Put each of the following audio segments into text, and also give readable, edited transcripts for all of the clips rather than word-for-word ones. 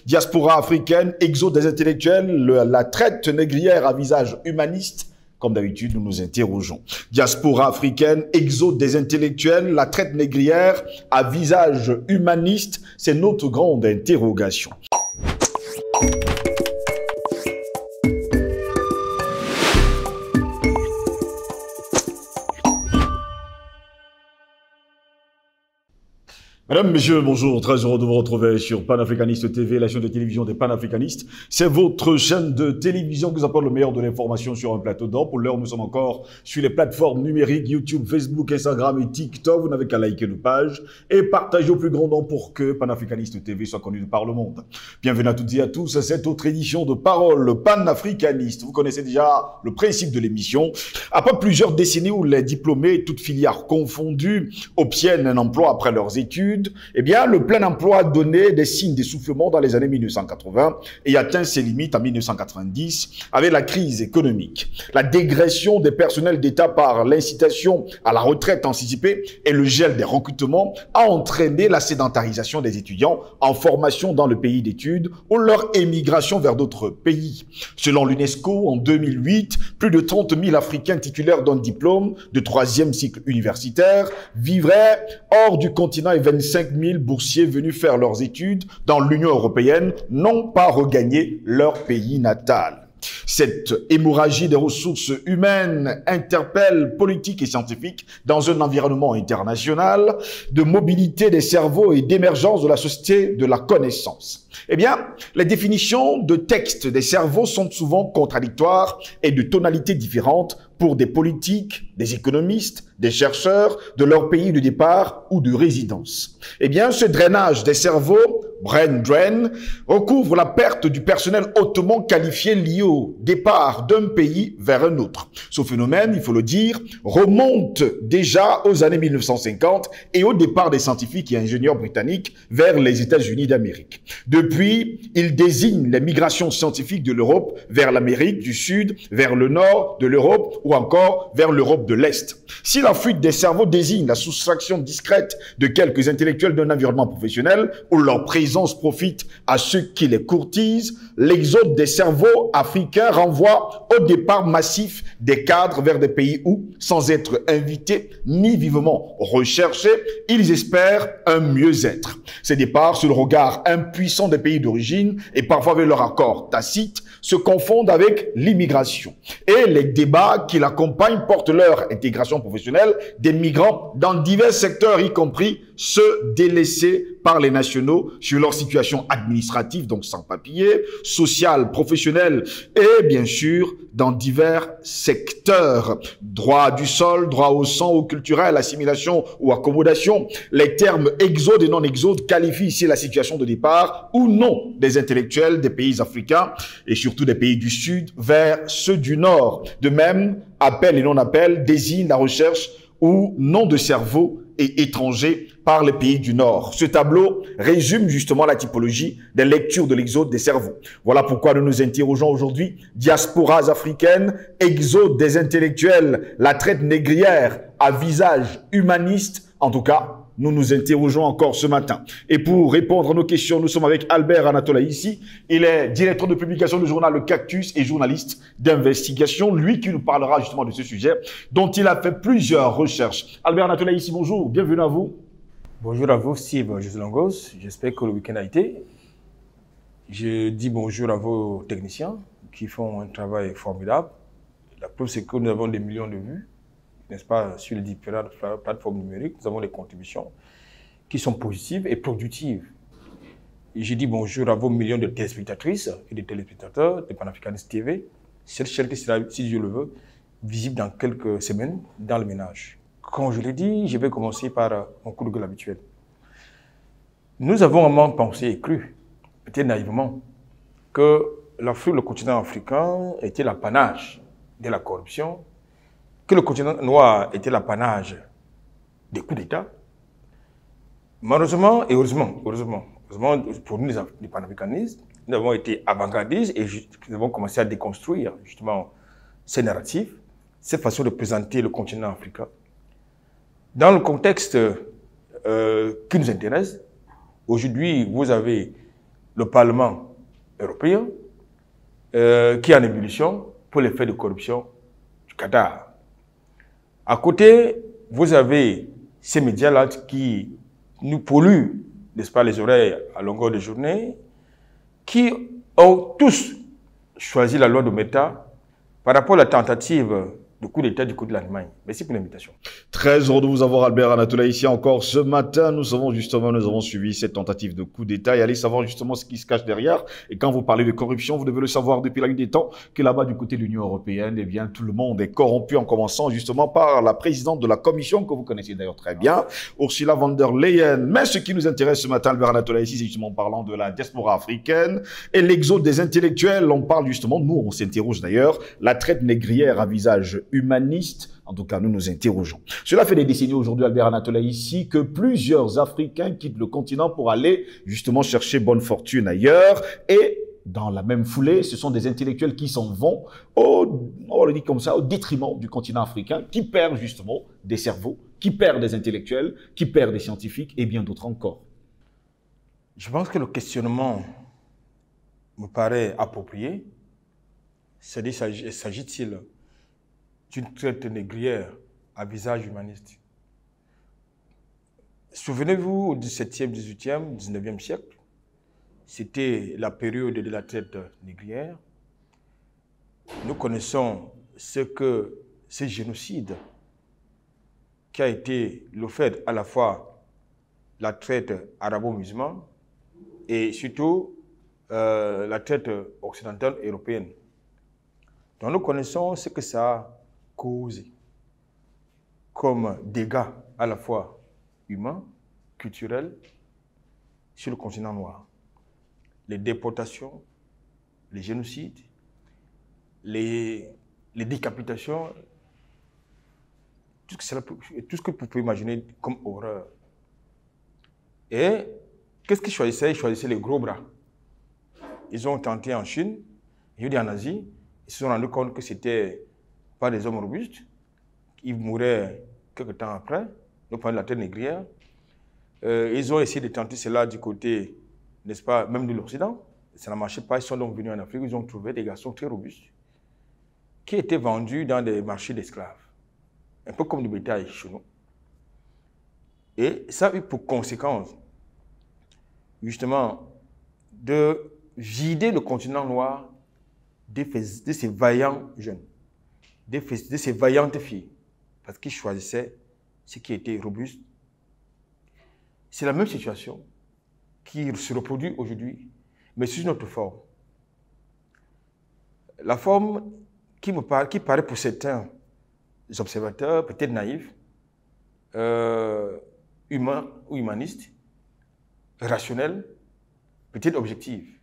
Diaspora africaine, exode des intellectuels, la traite négrière à visage humaniste. Comme d'habitude, nous nous interrogeons. Diaspora africaine, exode des intellectuels, la traite négrière à visage humaniste, c'est notre grande interrogation. Mesdames, Messieurs, bonjour, très heureux de vous retrouver sur Panafricaniste TV, la chaîne de télévision des panafricanistes. C'est votre chaîne de télévision qui vous apporte le meilleur de l'information sur un plateau d'or. Pour l'heure, nous sommes encore sur les plateformes numériques, YouTube, Facebook, Instagram et TikTok. Vous n'avez qu'à liker nos pages et partager au plus grand nombre pour que Panafricaniste TV soit connu par le monde. Bienvenue à toutes et à tous à cette autre édition de Parole panafricaniste. Vous connaissez déjà le principe de l'émission. Après plusieurs décennies où les diplômés, toutes filières confondues, obtiennent un emploi après leurs études, eh bien, le plein emploi a donné des signes d'essoufflement dans les années 1980 et atteint ses limites en 1990 avec la crise économique. La dégression des personnels d'État par l'incitation à la retraite anticipée et le gel des recrutements a entraîné la sédentarisation des étudiants en formation dans le pays d'études ou leur émigration vers d'autres pays. Selon l'UNESCO, en 2008, plus de 30 000 Africains titulaires d'un diplôme de 3e cycle universitaire vivraient hors du continent et 25 000 boursiers venus faire leurs études dans l'Union européenne n'ont pas regagné leur pays natal. Cette hémorragie des ressources humaines interpelle politiques et scientifiques dans un environnement international de mobilité des cerveaux et d'émergence de la société de la connaissance. Eh bien, les définitions de texte des cerveaux sont souvent contradictoires et de tonalités différentes pour des politiques, des économistes, des chercheurs de leur pays de départ ou de résidence. Eh bien, ce drainage des cerveaux, brain drain, recouvre la perte du personnel hautement qualifié lié au départ d'un pays vers un autre. Ce phénomène, il faut le dire, remonte déjà aux années 1950 et au départ des scientifiques et ingénieurs britanniques vers les États-Unis d'Amérique. Depuis, il désigne les migrations scientifiques de l'Europe vers l'Amérique du Sud, vers le nord de l'Europe ou encore vers l'Europe de l'Est. Si la fuite des cerveaux désigne la soustraction discrète de quelques intellectuels d'un environnement professionnel où leur présence profite à ceux qui les courtisent, l'exode des cerveaux africains renvoie au départ massif des cadres vers des pays où, sans être invités ni vivement recherchés, ils espèrent un mieux-être. Ces départs, sur le regard impuissant des pays d'origine et parfois avec leur accord tacite, se confondent avec l'immigration. Et les débats qui l'accompagnent portent leur intégration professionnelle des migrants dans divers secteurs, y compris ceux délaissés par les nationaux sur leur situation administrative, donc sans papier, sociale, professionnelle et bien sûr dans divers secteurs. Droit du sol, droit au sang, au culturel, assimilation ou accommodation. Les termes exode et non-exode qualifient ici la situation de départ ou non des intellectuels des pays africains et surtout des pays du Sud vers ceux du Nord. De même, appel et non-appel désignent la recherche ou non de cerveau et étrangers par les pays du Nord. Ce tableau résume justement la typologie des lectures de l'exode des cerveaux. Voilà pourquoi nous nous interrogeons aujourd'hui. Diasporas africaines, exode des intellectuels, la traite négrière à visage humaniste. En tout cas, nous nous interrogeons encore ce matin. Et pour répondre à nos questions, nous sommes avec Albert Anatola ici. Il est directeur de publication du journal Le Cactus et journaliste d'investigation. Lui qui nous parlera justement de ce sujet dont il a fait plusieurs recherches. Albert Anatola ici, bonjour, bienvenue à vous. Bonjour à vous, Steve Joselangos. J'espère que le week-end a été. Je dis bonjour à vos techniciens qui font un travail formidable. La preuve, c'est que nous avons des millions de vues, n'est-ce pas, sur les différentes plateformes numériques. Nous avons des contributions qui sont positives et productives. Et je dis bonjour à vos millions de téléspectatrices et de téléspectateurs de Panafricaniste TV. Cette chaîne qui sera, si Dieu le veut, visible dans quelques semaines dans le ménage. Comme je l'ai dit, je vais commencer par mon coup de gueule habituel. Nous avons vraiment pensé et cru, peut-être naïvement, que l'Afrique, le continent africain, était l'apanage de la corruption, que le continent noir était l'apanage des coups d'État. Malheureusement et heureusement pour nous les panafricanistes, nous avons été avant-gardistes et nous avons commencé à déconstruire justement ces narratifs, cette façon de présenter le continent africain. Dans le contexte qui nous intéresse, aujourd'hui, vous avez le Parlement européen, qui est en ébullition pour les faits de corruption du Qatar. À côté, vous avez ces médias-là qui nous polluent, n'est-ce pas, les oreilles à longueur de journée, qui ont tous choisi la loi de Meta par rapport à la tentative de coup d'État du côté de l'Allemagne. Merci pour l'invitation. Très heureux de vous avoir, Albert Anatola, ici encore ce matin. Nous avons suivi cette tentative de coup d'État et aller savoir justement ce qui se cache derrière. Et quand vous parlez de corruption, vous devez le savoir depuis la nuit des temps que là-bas du côté de l'Union européenne, eh bien, tout le monde est corrompu en commençant justement par la présidente de la Commission que vous connaissez d'ailleurs très bien, Ursula von der Leyen. Mais ce qui nous intéresse ce matin, Albert Anatola, ici, c'est justement parlant de la diaspora africaine et l'exode des intellectuels. On parle justement, nous, on s'interroge d'ailleurs, la traite négrière à visage humaniste. En tout cas, nous nous interrogeons. Cela fait des décennies aujourd'hui, Albert Anatola, ici, que plusieurs Africains quittent le continent pour aller justement chercher bonne fortune ailleurs. Et dans la même foulée, ce sont des intellectuels qui s'en vont, on le dit comme ça, au détriment du continent africain, qui perd justement des cerveaux, qui perd des intellectuels, qui perd des scientifiques et bien d'autres encore. Je pense que le questionnement me paraît approprié. C'est-à-dire, s'agit-il d'une traite négrière à visage humaniste? Souvenez-vous, au XVIIe, XVIIIe, XIXe siècle, c'était la période de la traite négrière. Nous connaissons ce génocide qui a été le fait à la fois la traite arabo-musulmane et surtout la traite occidentale européenne. Donc nous connaissons ce que ça a causé comme dégâts à la fois humains, culturels, sur le continent noir. Les déportations, les génocides, les décapitations, tout ce que vous pouvez imaginer comme horreur. Et qu'est-ce qu'ils choisissaient? Ils choisissaient les gros bras. Ils ont tenté en Chine, ils ont dit en Asie, ils se sont rendus compte que c'était pas des hommes robustes. Ils mouraient quelques temps après, donc pendant la traite négrière. Ils ont essayé de tenter cela du côté, n'est-ce pas, même de l'Occident. Ça n'a marché pas. Ils sont donc venus en Afrique. Ils ont trouvé des garçons très robustes qui étaient vendus dans des marchés d'esclaves, un peu comme du bétail chez nous. Et ça a eu pour conséquence, justement, de vider le continent noir de ces vaillants jeunes, de ces vaillantes filles, parce qu'ils choisissaient ce qui était robuste. C'est la même situation qui se reproduit aujourd'hui, mais sous une autre forme. La forme qui paraît pour certains observateurs, peut-être naïfs, humains ou humanistes, rationnels, peut-être objectifs.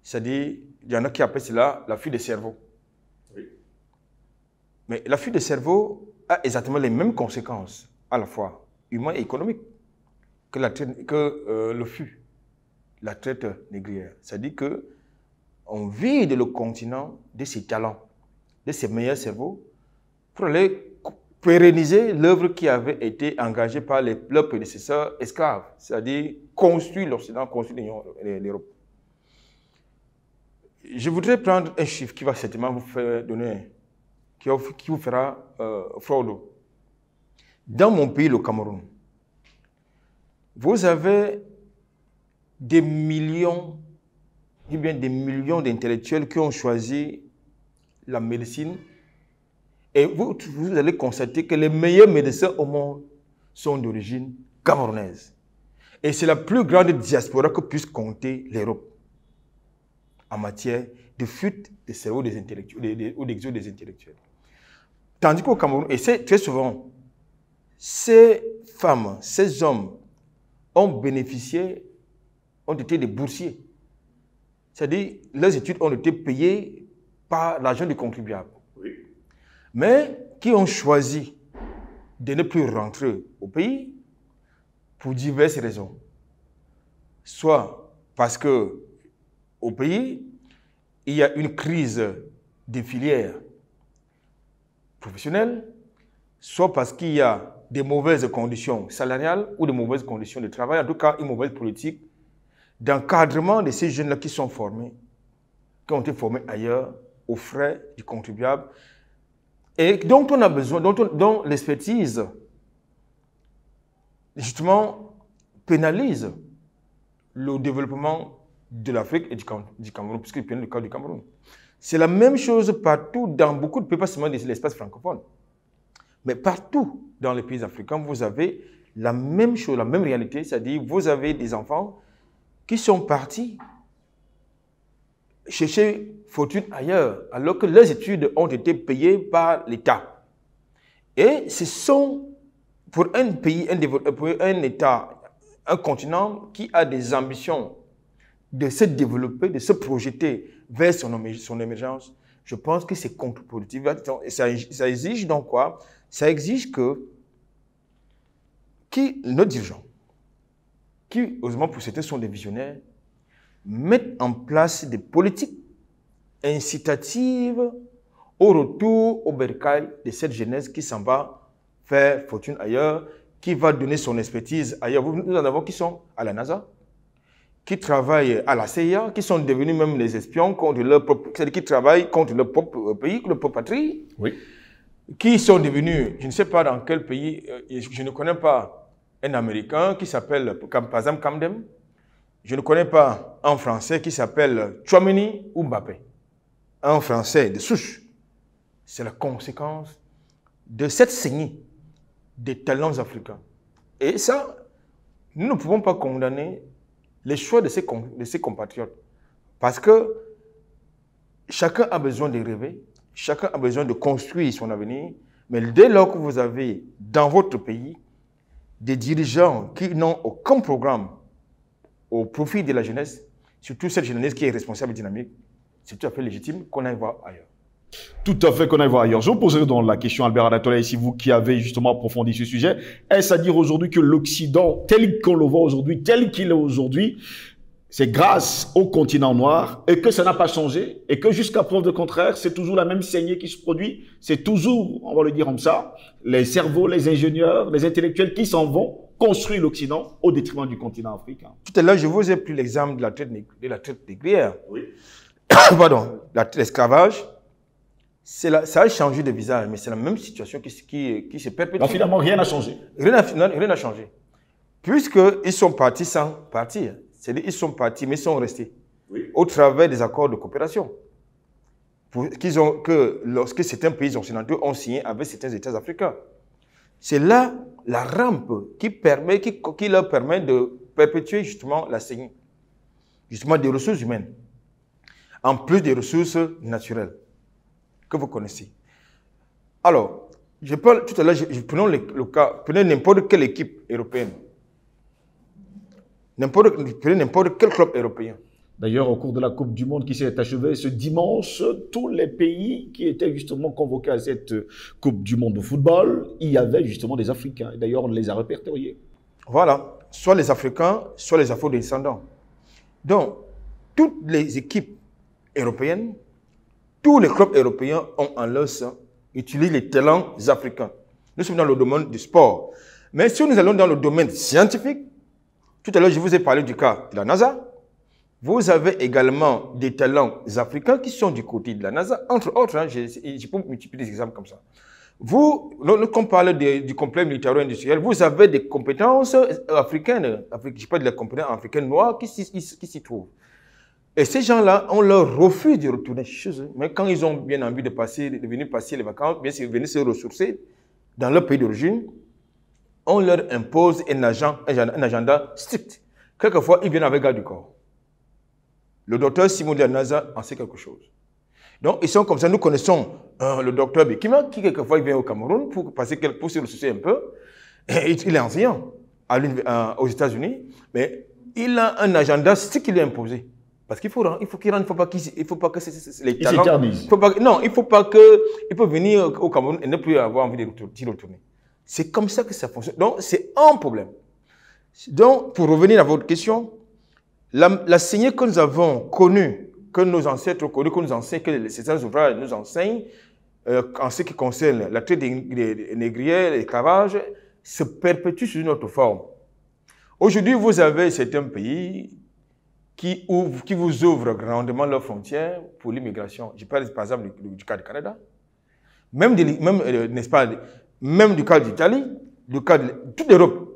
C'est-à-dire, il y en a qui appellent cela la fuite des cerveaux. Oui. Mais la fuite des cerveaux a exactement les mêmes conséquences, à la fois humaines et économiques, que le fut, la traite négrière. C'est-à-dire qu'on vide le continent de ses talents, de ses meilleurs cerveaux, pour aller pérenniser l'œuvre qui avait été engagée par leurs prédécesseurs esclaves, c'est-à-dire construire l'Occident, construire l'Europe. Je voudrais prendre un chiffre qui va certainement vous faire donner, qui vous fera froid. Dans mon pays, le Cameroun, vous avez des millions d'intellectuels qui ont choisi la médecine. Et vous allez constater que les meilleurs médecins au monde sont d'origine camerounaise. Et c'est la plus grande diaspora que puisse compter l'Europe en matière de fuite des cerveaux des intellectuels ou d'exode des intellectuels. Tandis qu'au Cameroun, et c'est très souvent, ces femmes, ces hommes ont été des boursiers. C'est-à-dire, leurs études ont été payées par l'argent du contribuable. Oui. Mais qui ont choisi de ne plus rentrer au pays pour diverses raisons. Soit parce que au pays, il y a une crise des filières professionnelles, soit parce qu'il y a des mauvaises conditions salariales ou de mauvaises conditions de travail, en tout cas une mauvaise politique d'encadrement de ces jeunes-là qui sont formés, qui ont été formés ailleurs, aux frais du contribuable, et dont on a besoin, dont l'expertise, justement, pénalise le développement de l'Afrique et du Cameroun, puisqu'il prend le cas du Cameroun. C'est la même chose partout dans beaucoup de pays, pas seulement de l'espace francophone, mais partout dans les pays africains, vous avez la même chose, la même réalité, c'est-à-dire vous avez des enfants qui sont partis chercher fortune ailleurs, alors que leurs études ont été payées par l'État. Et ce sont, pour un pays, pour un État, un continent qui a des ambitions de se développer, de se projeter vers son émergence, je pense que c'est contre-productif. Ça exige donc quoi? Ça exige que nos dirigeants, qui, heureusement pour certains, sont des visionnaires, mettent en place des politiques incitatives au retour au bercail de cette jeunesse qui s'en va faire fortune ailleurs, qui va donner son expertise ailleurs. Nous en avons qui sont à la NASA, qui travaillent à la CIA, qui sont devenus même les espions contre leur propre, c'est-à-dire qui travaillent contre leur propre pays, leur propre patrie, Oui. qui sont devenus, je ne sais pas dans quel pays, je ne connais pas un Américain qui s'appelle, par exemple, Kamdem. Je ne connais pas un Français qui s'appelle Tchouaméni ou Mbappé. Un Français de souche. C'est la conséquence de cette saignée des talents africains. Et ça, nous ne pouvons pas condamner les choix de ses compatriotes. Parce que chacun a besoin de rêver, chacun a besoin de construire son avenir. Mais dès lors que vous avez dans votre pays des dirigeants qui n'ont aucun programme au profit de la jeunesse, surtout cette jeunesse qui est responsable et dynamique, c'est tout à fait légitime qu'on aille voir ailleurs. Tout à fait, qu'on aille voir ailleurs. Je vous poserai donc la question, Albert Adatola, ici, vous qui avez justement approfondi ce sujet. Est-ce à dire aujourd'hui que l'Occident, tel qu'on le voit aujourd'hui, tel qu'il est aujourd'hui, c'est grâce au continent noir et que ça n'a pas changé et que jusqu'à preuve de contraire, c'est toujours la même saignée qui se produit. C'est toujours, on va le dire comme ça, les cerveaux, les ingénieurs, les intellectuels qui s'en vont construire l'Occident au détriment du continent africain. Tout à l'heure, je vous ai pris l'exemple de la traite négrière. Oui. Pardon, l'esclavage. Ça a changé de visage, mais c'est la même situation qui se perpétue. Donc finalement, rien n'a changé. Rien n'a changé. Puisqu'ils sont partis sans partir. C'est-à-dire qu'ils sont partis, mais ils sont restés. Oui. Au travers des accords de coopération. Que lorsque certains pays occidentaux ont signé avec certains États africains. C'est là la rampe qui leur permet de perpétuer justement la saignée. Justement des ressources humaines. En plus des ressources naturelles que vous connaissez. Alors, je parle tout à l'heure, prenons le cas, prenez n'importe quelle équipe européenne. Prenez n'importe quel club européen. D'ailleurs, au cours de la Coupe du Monde qui s'est achevée ce dimanche, tous les pays qui étaient justement convoqués à cette Coupe du Monde de football, il y avait justement des Africains. D'ailleurs, on les a répertoriés. Voilà, soit les Africains, soit les Afro-descendants. Donc, toutes les équipes européennes, tous les clubs européens ont en leur sein utilisé les talents africains. Nous sommes dans le domaine du sport. Mais si nous allons dans le domaine scientifique, tout à l'heure, je vous ai parlé du cas de la NASA. Vous avez également des talents africains qui sont du côté de la NASA. Entre autres, hein, je peux multiplier des exemples comme ça. Lorsqu'on parle du complexe militaro-industriel, vous avez des compétences africaines, je parle de la compétence africaine noire qui s'y trouvent. Et ces gens-là, on leur refuse de retourner chez eux. Mais quand ils ont bien envie de venir passer les vacances, bien sûr, venir se ressourcer dans leur pays d'origine, on leur impose un agenda strict. Quelquefois, ils viennent avec garde du corps. Le docteur Simon de la NASA en sait quelque chose. Donc, ils sont comme ça. Nous connaissons le docteur Bekima, qui quelquefois il vient au Cameroun pour se ressourcer un peu. Et il est enseignant aux États-Unis, mais il a un agenda strict qu'il est imposé. Parce qu'il faut qu'il rentre, il faut pas que les talents. Il peut venir au Cameroun et ne plus avoir envie d'y retourner. C'est comme ça que ça fonctionne. Donc, c'est un problème. Donc, pour revenir à votre question, la saignée que nous avons connue, que nos ancêtres ont connue, que nous enseignent, que certains ouvrages nous enseignent, en ce qui concerne la traite des négrières, l'esclavage, se perpétue sous une autre forme. Aujourd'hui, vous avez certains pays qui vous ouvrent grandement leurs frontières pour l'immigration. Je parle par exemple du cas du Canada, n'est-ce pas, même du cas d'Italie, du cas de toute l'Europe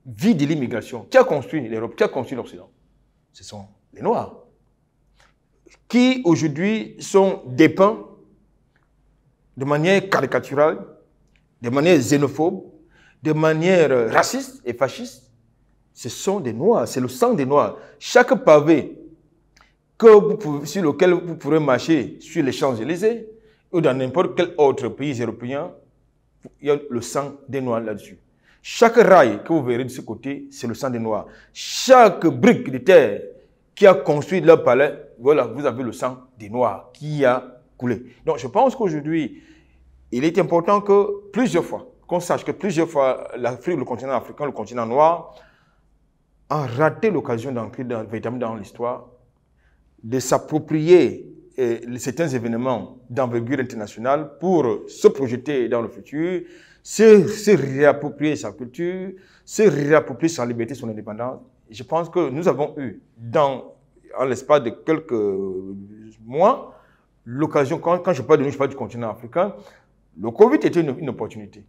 vit de l'immigration. Qui a construit l'Europe? Qui a construit l'Occident? Ce sont les Noirs, qui aujourd'hui sont dépeints de manière caricaturale, de manière xénophobe, de manière raciste et fasciste. Ce sont des Noirs, c'est le sang des Noirs. Chaque pavé sur lequel vous pourrez marcher sur les Champs-Élysées ou dans n'importe quel autre pays européen, il y a le sang des Noirs là-dessus. Chaque rail que vous verrez de ce côté, c'est le sang des Noirs. Chaque brique de terre qui a construit leur palais, voilà, vous avez le sang des Noirs qui a coulé. Donc je pense qu'aujourd'hui, il est important que plusieurs fois, qu'on sache que plusieurs fois, l'Afrique, le continent africain, le continent noir, a raté l'occasion d'entrer véritablement dans l'histoire, de s'approprier certains événements d'envergure internationale pour se projeter dans le futur, se réapproprier sa culture, se réapproprier sa liberté, son indépendance. Je pense que nous avons eu, en l'espace de quelques mois, l'occasion, quand je parle de nous, je parle du continent africain, le Covid était une opportunité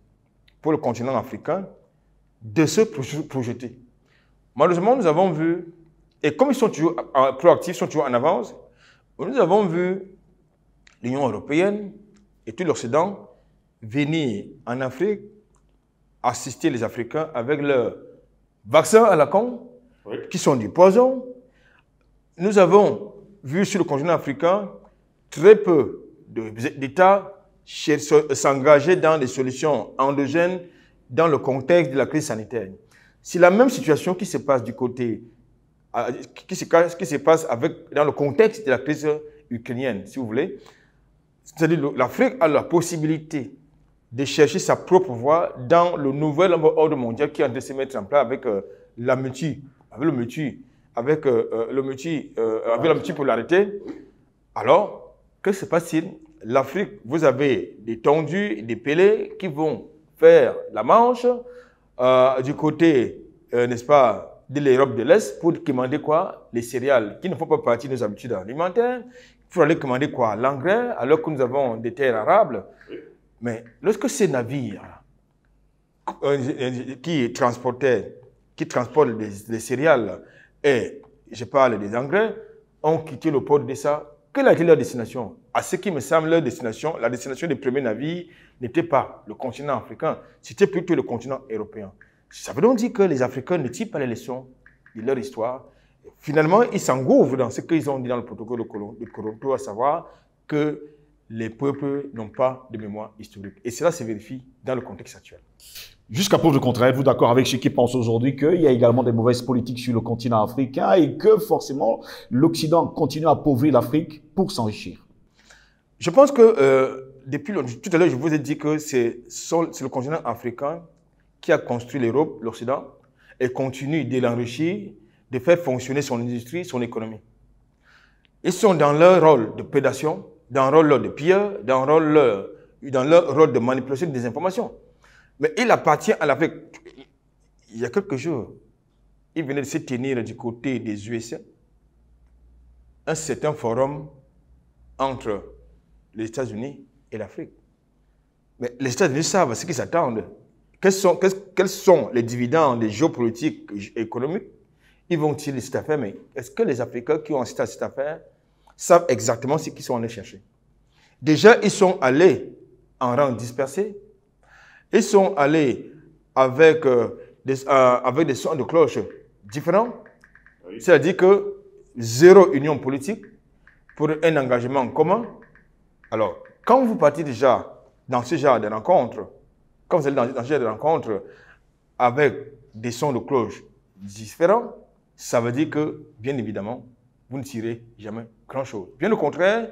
pour le continent africain de se projeter. Malheureusement, nous avons vu, et comme ils sont toujours proactifs, sont toujours en avance, nous avons vu l'Union européenne et tout l'Occident venir en Afrique assister les Africains avec leurs vaccins à la con, oui, qui sont du poison. Nous avons vu sur le continent africain très peu d'États s'engager dans des solutions endogènes dans le contexte de la crise sanitaire. C'est la même situation qui se passe du côté, qui se passe dans le contexte de la crise ukrainienne, si vous voulez. C'est-à-dire l'Afrique a la possibilité de chercher sa propre voie dans le nouvel ordre mondial qui est en train de se mettre en place avec la multipolarité. Alors, que se passe-t-il? L'Afrique, vous avez des tondus, des pélés qui vont faire la manche du côté, n'est-ce pas, de l'Europe de l'Est pour commander quoi? Les céréales qui ne font pas partie de nos habitudes alimentaires. Il faut aller commander quoi? L'engrais, alors que nous avons des terres arables. Mais lorsque ces navires qui transportent les céréales et, je parle des engrais, ont quitté le port d'Essa, quelle a été leur destination? À ce qui me semble, la destination des premiers navires n'était pas le continent africain, c'était plutôt le continent européen. Ça veut donc dire que les Africains ne tirent pas les leçons de leur histoire. Finalement, ils s'engouffrent dans ce qu'ils ont dit dans le protocole de Toronto, à savoir que les peuples n'ont pas de mémoire historique. Et cela se vérifie dans le contexte actuel. Jusqu'à preuve du contraire, êtes-vous d'accord avec ceux qui pensent aujourd'hui qu'il y a également des mauvaises politiques sur le continent africain et que forcément l'Occident continue à appauvrir l'Afrique pour s'enrichir? Je pense que depuis tout à l'heure, je vous ai dit que c'est le continent africain qui a construit l'Europe, l'Occident, et continue de l'enrichir, de faire fonctionner son industrie, son économie. Ils sont dans leur rôle de prédation, dans leur rôle de pilleur, dans leur rôle de manipulation des informations. Mais il appartient à l'Afrique. Il y a quelques jours, il venait de se tenir du côté des USA un certain forum entre les États-Unis et l'Afrique. Mais les États-Unis savent ce qu'ils s'attendent. Quels sont les dividendes, les géopolitiques et économiques? Ils vont tirer cette affaire, mais est-ce que les Africains qui ont assisté à cette affaire savent exactement ce qu'ils sont allés chercher? Déjà, ils sont allés en rang dispersé. Ils sont allés avec des sons de cloche différents. Oui. C'est-à-dire que zéro union politique pour un engagement commun. Alors, quand vous partez déjà dans ce genre de rencontres, quand vous allez dans ce genre de rencontres avec des sons de cloche différents, ça veut dire que, bien évidemment, vous ne tirez jamais grand-chose. Bien au contraire,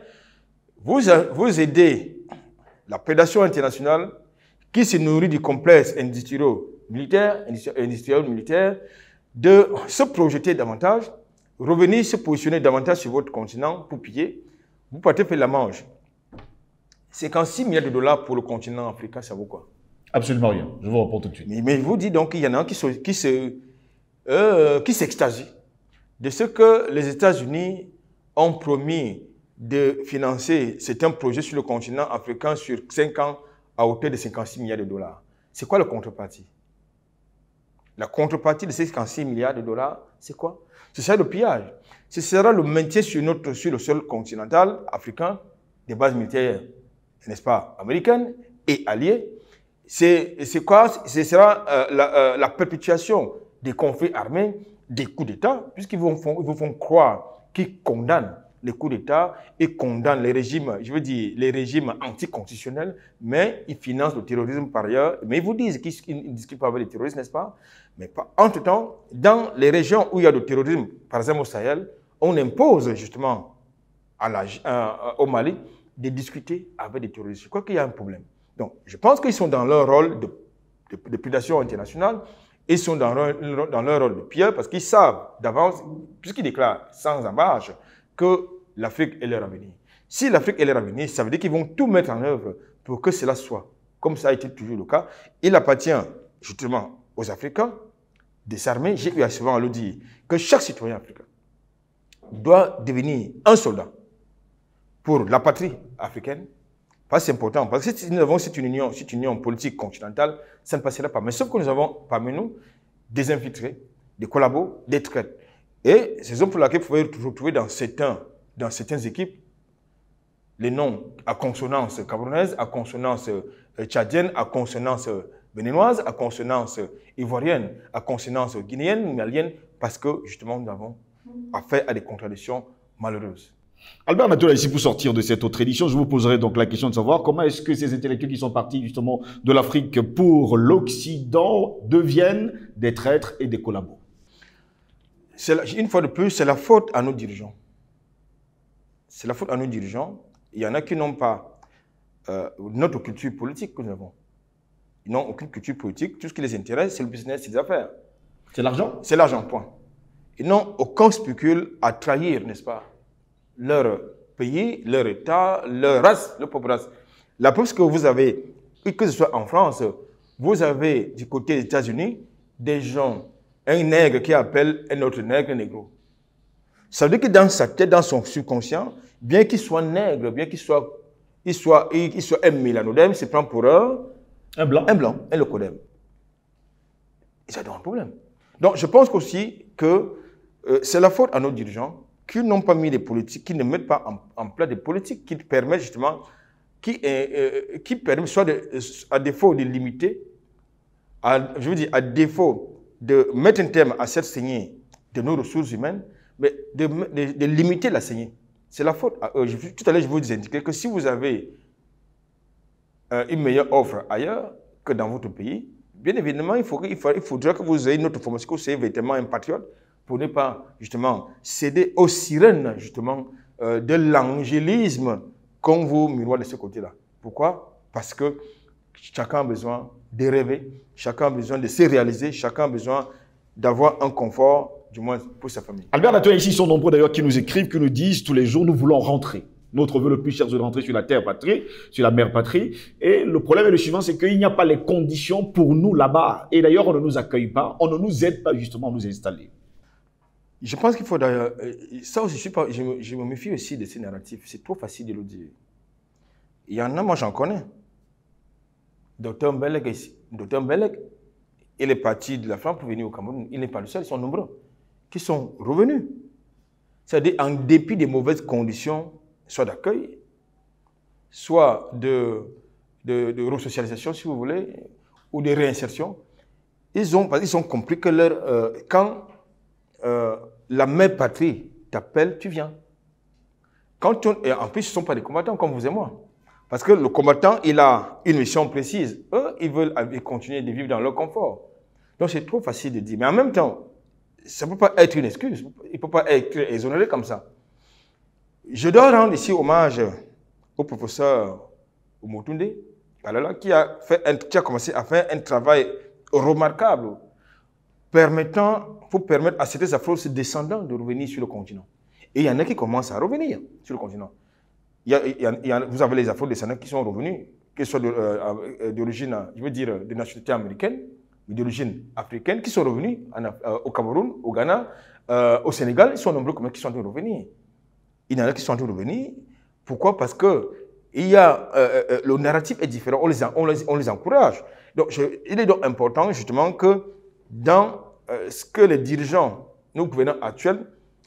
vous aidez la prédation internationale qui se nourrit du complexe industriel-militaire, de se projeter davantage, revenir se positionner davantage sur votre continent pour piller. Vous partez faire la manche. 56 milliards de dollars pour le continent africain, ça vaut quoi? Absolument rien. Je vous réponds tout de suite. Mais je vous dis donc qu'il y en a qui s'extasient de ce que les États-Unis ont promis de financer certains projets sur le continent africain sur 5 ans à hauteur de 56 milliards de dollars. C'est quoi la contrepartie? La contrepartie de ces 56 milliards de dollars, c'est quoi? Ce sera le pillage. Ce sera le maintien sur le sol continental africain des bases militaires, n'est-ce pas, américaines et alliées. C'est quoi? Ce sera la perpétuation des conflits armés, des coups d'État, puisqu'ils vous font croire qu'ils condamnent les coups d'État et condamnent les régimes, je veux dire, les régimes anticonstitutionnels, mais ils financent le terrorisme par ailleurs. Mais ils vous disent qu'ils ne discutent pas avec les terroristes, n'est-ce pas? Mais entre-temps, dans les régions où il y a du terrorisme, par exemple au Sahel, on impose justement au Mali de discuter avec des terroristes. Je crois qu'il y a un problème. Donc, je pense qu'ils sont dans leur rôle de prédation internationale, ils sont dans leur rôle de pilleur parce qu'ils savent d'avance, puisqu'ils déclarent sans embâche, que l'Afrique est leur avenir. Si l'Afrique est leur avenir, ça veut dire qu'ils vont tout mettre en œuvre pour que cela soit, comme ça a été toujours le cas. Il appartient justement aux Africains de s'armer. J'ai eu souvent à le dire que chaque citoyen africain doit devenir un soldat pour la patrie africaine. C'est important, parce que si nous avons cette union politique continentale, ça ne passera pas. Mais sauf que nous avons parmi nous des infiltrés, des collabos, des traîtres. Et c'est ça pour laquelle vous pouvez retrouver dans certaines équipes les noms à consonance camerounaise, à consonance tchadienne, à consonance béninoise, à consonance ivoirienne, à consonance guinéenne ou malienne, parce que justement nous avons affaire à des contradictions malheureuses. Albert Natola, ici pour sortir de cette autre édition, je vous poserai donc la question de savoir comment est-ce que ces intellectuels qui sont partis justement de l'Afrique pour l'Occident deviennent des traîtres et des collabos. Une fois de plus, c'est la faute à nos dirigeants. C'est la faute à nos dirigeants. Il y en a qui n'ont pas notre culture politique que nous avons. Ils n'ont aucune culture politique. Tout ce qui les intéresse, c'est le business, c'est les affaires. C'est l'argent? C'est l'argent, point. Ils n'ont aucun scrupule à trahir, n'est-ce pas, leur pays, leur État, leur race, leur propre race. La preuve, c'est que vous avez, que ce soit en France, vous avez du côté des États-Unis des gens, un nègre qui appelle un autre nègre négro. Ça veut dire que dans sa tête, dans son subconscient, bien qu'il soit nègre, bien qu'il soit un mélanodème, il se prend pour un blanc, un locodème. Et ça donne un problème. Donc, je pense aussi que c'est la faute à nos dirigeants qui n'ont pas mis des politiques, qui ne mettent pas en place des politiques qui permettent justement, qui permettent, soit à défaut de limiter, je veux dire, à défaut de mettre un terme à cette saignée de nos ressources humaines, mais de limiter la saignée. C'est la faute. Tout à l'heure, je vous indiquais que si vous avez une meilleure offre ailleurs que dans votre pays, bien évidemment, il faudra que vous ayez une autre formation, que vous soyez véritablement un patriote, pour ne pas, justement, céder aux sirènes, justement, de l'angélisme qu'on vous miroite de ce côté-là. Pourquoi? Parce que chacun a besoin de rêver, chacun a besoin de se réaliser, chacun a besoin d'avoir un confort, du moins pour sa famille. Albert Natola, ici, ils sont nombreux d'ailleurs qui nous écrivent, qui nous disent tous les jours, nous voulons rentrer. Notre vœu le plus cher, c'est de rentrer sur la terre patrie, sur la mère patrie. Et le problème est le suivant, c'est qu'il n'y a pas les conditions pour nous là-bas. Et d'ailleurs, on ne nous accueille pas, on ne nous aide pas justement à nous installer. Je pense qu'il faut d'ailleurs, ça aussi, je me méfie aussi de ces narratifs. C'est trop facile de le dire. Il y en a, moi j'en connais. Docteur Mbelek, il est parti de la France pour venir au Cameroun. Il n'est pas le seul, ils sont nombreux, qui sont revenus. C'est-à-dire en dépit des mauvaises conditions, soit d'accueil, soit de resocialisation, si vous voulez, ou de réinsertion, ils ont compris que quand la mère patrie t'appelle, tu viens. Et en plus, ce ne sont pas des combattants comme vous et moi. Parce que le combattant, il a une mission précise. Eux, ils veulent continuer de vivre dans leur confort. Donc, c'est trop facile de dire. Mais en même temps, ça ne peut pas être une excuse. Il ne peut pas être exonéré comme ça. Je dois rendre ici hommage au professeur Omotunde Kalala, qui a commencé à faire un travail remarquable pour permettre à certains Afro-descendants de revenir sur le continent. Et il y en a qui commencent à revenir sur le continent. Vous avez les Afro-descendants qui sont revenus, qu'ils soient d'origine, je veux dire, de nationalité américaine, mais d'origine africaine, qui sont revenus au Cameroun, au Ghana, au Sénégal, ils sont nombreux comme qui sont en train de revenir. Il y en a qui sont en train de revenir. Pourquoi? Parce que le narratif est différent, on les encourage. Donc, il est donc important justement que dans ce que les dirigeants, nos gouvernants actuels,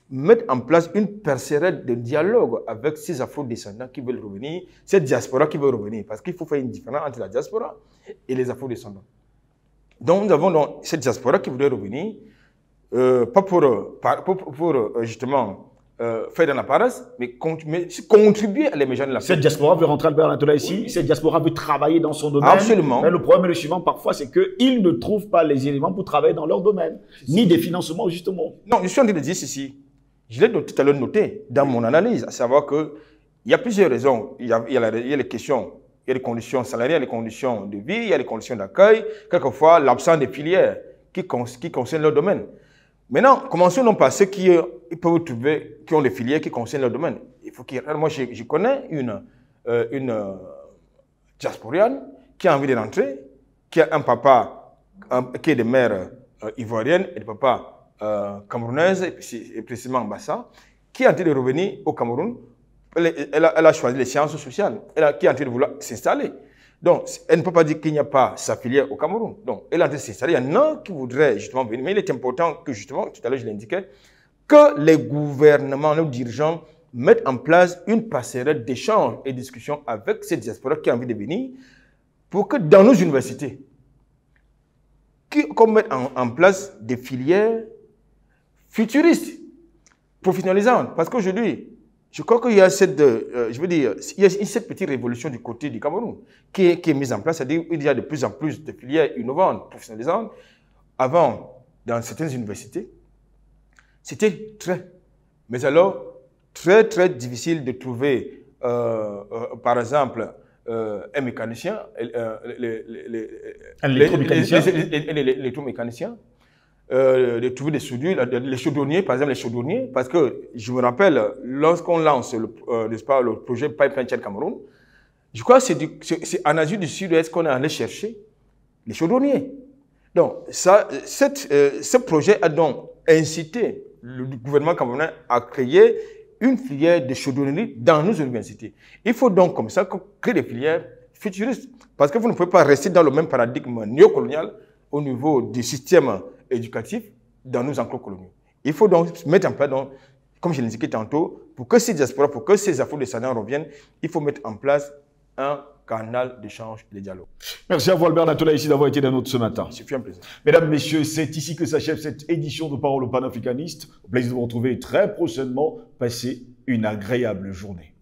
mettent en place une passerelle de dialogue avec ces afro-descendants qui veulent revenir, cette diaspora qui veut revenir. Parce qu'il faut faire une différence entre la diaspora et les afro-descendants. Donc, nous avons donc cette diaspora qui voudrait revenir, pas pour justement faire dans la paresse, mais contribuer à l'émergence de la paix. Cette diaspora veut rentrer Albert Lantola ici, cette diaspora veut travailler dans son domaine. Absolument. Mais le problème est le suivant parfois, c'est qu'ils ne trouvent pas les éléments pour travailler dans leur domaine, ni des financements justement. Non, je suis en train de dire ceci. Je l'ai tout à l'heure noté dans mon analyse, à savoir qu'il y a plusieurs raisons. Il y a les questions, il y a les conditions salariales, les conditions de vie, il y a les conditions d'accueil, quelquefois l'absence des filières qui concernent leur domaine. Maintenant, commençons non par ceux qui peuvent trouver, qui ont des filières qui concernent leur domaine. Il faut moi, je connais une diasporienne qui a envie de rentrer, qui a un papa qui est de mère ivoirienne et de papa camerounaise, et précisément Bassa, qui est en train de revenir au Cameroun. Elle a choisi les sciences sociales, qui est en train de vouloir s'installer. Donc, elle ne peut pas dire qu'il n'y a pas sa filière au Cameroun. Donc, elle est en train de s'installer. Il y en a qui voudraient justement venir. Mais il est important que justement, tout à l'heure je l'indiquais, que les gouvernements, nos dirigeants mettent en place une passerelle d'échange et de discussion avec cette diaspora qui a envie de venir pour que dans nos universités, qu'on mette en place des filières futuristes, professionnalisantes. Parce qu'aujourd'hui, je crois qu'il y a cette petite révolution du côté du Cameroun qui est mise en place. C'est-à-dire qu'il y a de plus en plus de filières innovantes, professionnalisantes. Avant, dans certaines universités, c'était mais alors, très, très difficile de trouver, par exemple, un mécanicien, l'électromécanicien, de trouver des soudures, les chaudronniers, par exemple les chaudronniers, parce que je me rappelle, lorsqu'on lance le projet Pipeline Tchad Cameroun, je crois que c'est en Asie du Sud-Est qu'on est allé chercher les chaudronniers. Donc, ce projet a donc incité le gouvernement camerounais à créer une filière de chaudronnerie dans nos universités. Il faut donc comme ça créer des filières futuristes, parce que vous ne pouvez pas rester dans le même paradigme néocolonial au niveau du système éducatif dans nos enclos coloniaux. Il faut donc mettre en place, comme je l'indiquais tantôt, pour que ces diasporas, pour que ces afro-descendants reviennent, il faut mettre en place un canal d'échange et de dialogue. Merci à vous Albert Lantola ici d'avoir été dans notre ce matin. C'est fait un plaisir. Mesdames, Messieurs, c'est ici que s'achève cette édition de Parole aux panafricanistes. Au plaisir de vous retrouver très prochainement. Passez une agréable journée.